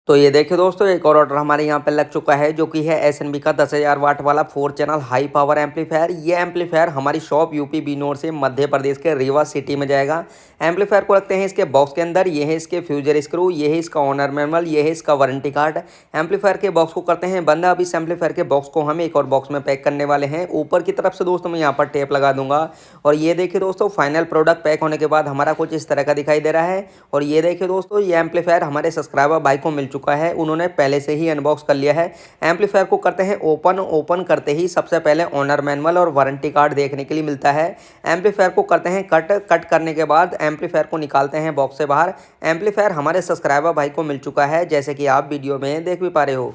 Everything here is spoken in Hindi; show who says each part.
Speaker 1: तो ये देखिए दोस्तों, एक और ऑर्डर हमारे यहाँ पे लग चुका है जो कि है एसएनबी का 10,000 वाट वाला 4 चैनल हाई पावर एम्पलीफायर। ये एम्पलीफायर हमारी शॉप यूपी बिनोर से मध्य प्रदेश के रीवा सिटी में जाएगा। एम्पलीफायर को रखते हैं इसके बॉक्स के अंदर। ये है इसके फ्यूजर स्क्रू, ये है इसका ऑनर मैनुअल, ये है इसका वारंटी कार्ड। एम्पलीफायर के बॉक्स को करते हैं बंद। अब इस एम्पलीफायर के बॉक्स को हम एक और बॉक्स में पैक करने वाले हैं। ऊपर की तरफ से दोस्तों मैं यहाँ पर टेप लगा दूंगा। और ये देखिए दोस्तों, फाइनल प्रोडक्ट पैक होने के बाद हमारा कुछ इस तरह का दिखाई दे रहा है। और ये देखिए दोस्तों, ये एम्पलीफायर हमारे सब्सक्राइबर भाई को मिल चुका है, उन्होंने पहले से ही अनबॉक्स कर लिया है। एम्पलीफायर को करते हैं ओपन करते ही सबसे पहले ओनर मैनुअल और वारंटी कार्ड देखने के लिए मिलता है। एम्पलीफायर को करते हैं कट करने के बाद एम्पलीफायर को निकालते हैं बॉक्स से बाहर। एम्पलीफायर हमारे सब्सक्राइबर भाई को मिल चुका है, जैसे कि आप वीडियो में देख भी पा रहे हो।